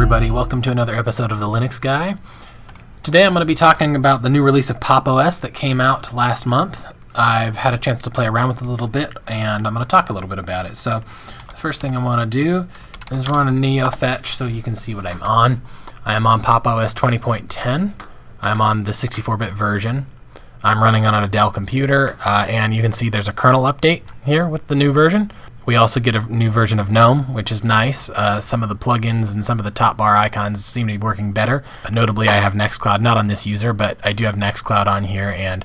everybody, welcome to another episode of the Linux Guy. Today I'm going to be talking about the new release of Pop! OS that came out last month. I've had a chance to play around with it a little bit, and I'm going to talk a little bit about it. So the first thing I want to do is run a Neo fetch so you can see what I'm on. I am on Pop! OS 20.10. I'm on the 64-bit version. I'm running on a Dell computer, and you can see there's a kernel update here with the new version. We also get a new version of GNOME, which is nice. Some of the plugins and some of the top bar icons seem to be working better. Notably, I have Nextcloud, not on this user, but I do have Nextcloud on here, and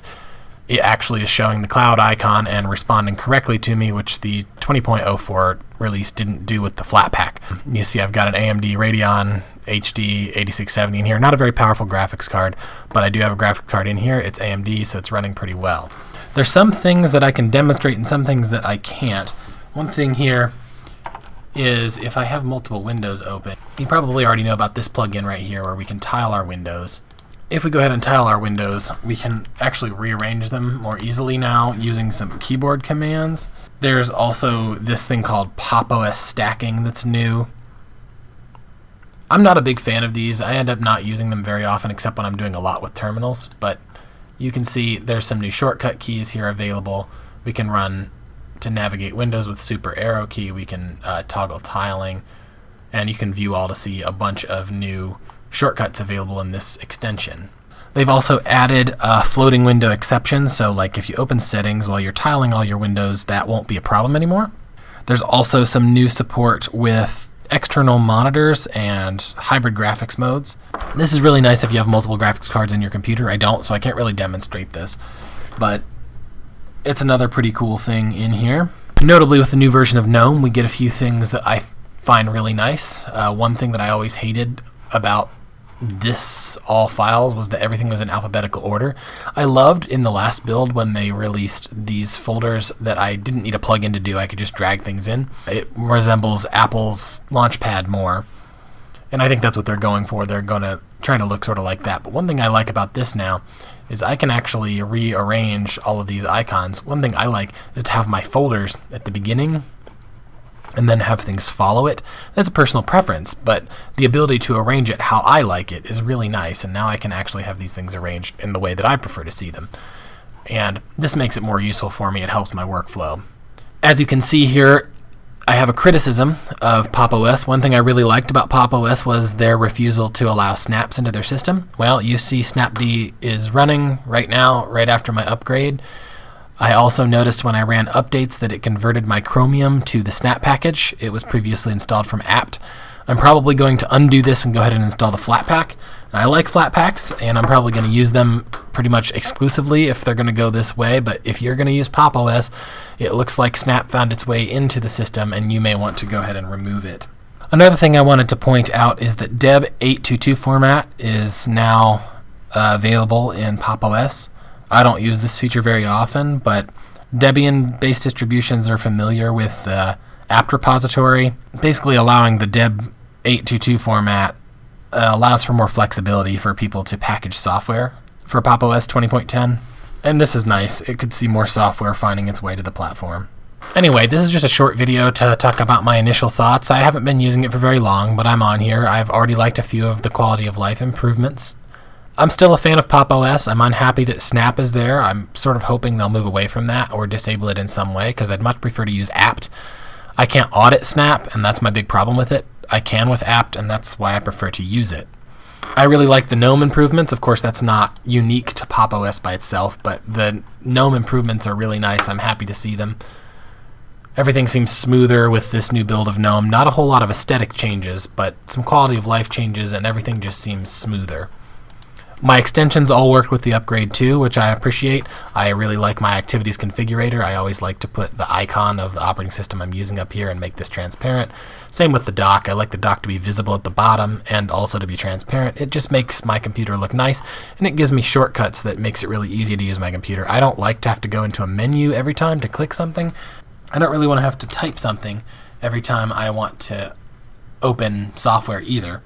it actually is showing the cloud icon and responding correctly to me, which the 20.04 release didn't do with the Flatpak. You see I've got an AMD Radeon HD 8670 in here. Not a very powerful graphics card, but I do have a graphics card in here. It's AMD, so it's running pretty well. There's some things that I can demonstrate and some things that I can't. One thing here is if I have multiple windows open, you probably already know about this plugin right here where we can tile our windows. If we go ahead and tile our windows, we can actually rearrange them more easily now using some keyboard commands. There's also this thing called Pop! OS stacking that's new. I'm not a big fan of these. I end up not using them very often except when I'm doing a lot with terminals, but you can see there's some new shortcut keys here available. We can run to navigate windows with super arrow key. We can toggle tiling, and you can view all to see a bunch of new shortcuts available in this extension. They've also added floating window exceptions, so like if you open settings while you're tiling all your windows, that won't be a problem anymore. There's also some new support with external monitors and hybrid graphics modes. This is really nice if you have multiple graphics cards in your computer. I don't, so I can't really demonstrate this, but it's another pretty cool thing in here. Notably, with the new version of GNOME, we get a few things that I find really nice. One thing that I always hated about this all files was that everything was in alphabetical order. I loved in the last build when they released these folders that I didn't need a plugin to do. I could just drag things in. It resembles Apple's Launchpad more, and I think that's what they're going for. They're going to try to look sort of like that. But one thing I like about this now is I can actually rearrange all of these icons. One thing I like is to have my folders at the beginning and then have things follow it. That's a personal preference, but the ability to arrange it how I like it is really nice, and now I can actually have these things arranged in the way that I prefer to see them. And this makes it more useful for me. It helps my workflow. As you can see here, I have a criticism of Pop! OS. One thing I really liked about Pop! OS was their refusal to allow snaps into their system. Well, you see Snapd is running right now, right after my upgrade. I also noticed when I ran updates that it converted my Chromium to the snap package. It was previously installed from apt. I'm probably going to undo this and go ahead and install the Flatpak. I like Flatpaks, and I'm probably going to use them pretty much exclusively if they're going to go this way, but if you're going to use Pop! OS, it looks like Snap found its way into the system, and you may want to go ahead and remove it. Another thing I wanted to point out is that Deb 822 format is now available in Pop! OS. I don't use this feature very often, but Debian-based distributions are familiar with the apt repository. Basically allowing the Deb 822 format allows for more flexibility for people to package software for Pop! OS 20.10, and this is nice. It could see more software finding its way to the platform. Anyway, this is just a short video to talk about my initial thoughts. I haven't been using it for very long, but I'm on here. I've already liked a few of the quality of life improvements. I'm still a fan of Pop! OS. I'm unhappy that Snap is there. I'm sort of hoping they'll move away from that or disable it in some way, because I'd much prefer to use apt. I can't audit Snap, and that's my big problem with it. I can with apt, and that's why I prefer to use it. I really like the GNOME improvements. Of course, that's not unique to Pop! OS by itself, but the GNOME improvements are really nice. I'm happy to see them. Everything seems smoother with this new build of GNOME. Not a whole lot of aesthetic changes, but some quality of life changes, and everything just seems smoother. My extensions all worked with the upgrade too, which I appreciate. I really like my activities configurator. I always like to put the icon of the operating system I'm using up here and make this transparent. Same with the dock. I like the dock to be visible at the bottom and also to be transparent. It just makes my computer look nice, and it gives me shortcuts that makes it really easy to use my computer. I don't like to have to go into a menu every time to click something. I don't really want to have to type something every time I want to open software either.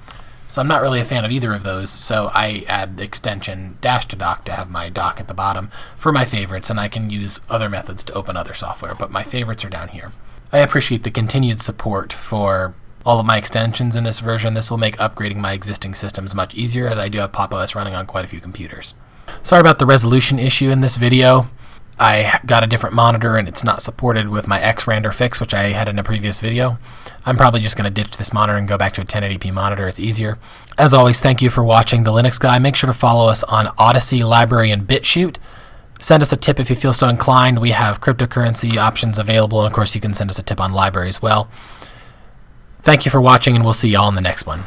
So I'm not really a fan of either of those, so I add the extension dash to dock to have my dock at the bottom for my favorites, and I can use other methods to open other software, but my favorites are down here. I appreciate the continued support for all of my extensions in this version. This will make upgrading my existing systems much easier, as I do have Pop! OS running on quite a few computers. Sorry about the resolution issue in this video. I got a different monitor and it's not supported with my X-Randor fix, which I had in a previous video. I'm probably just going to ditch this monitor and go back to a 1080p monitor. It's easier. As always, thank you for watching The Linux Guy. Make sure to follow us on Odyssey, LBRY, and BitChute. Send us a tip if you feel so inclined. We have cryptocurrency options available, and of course you can send us a tip on LBRY as well. Thank you for watching, and we'll see you all in the next one.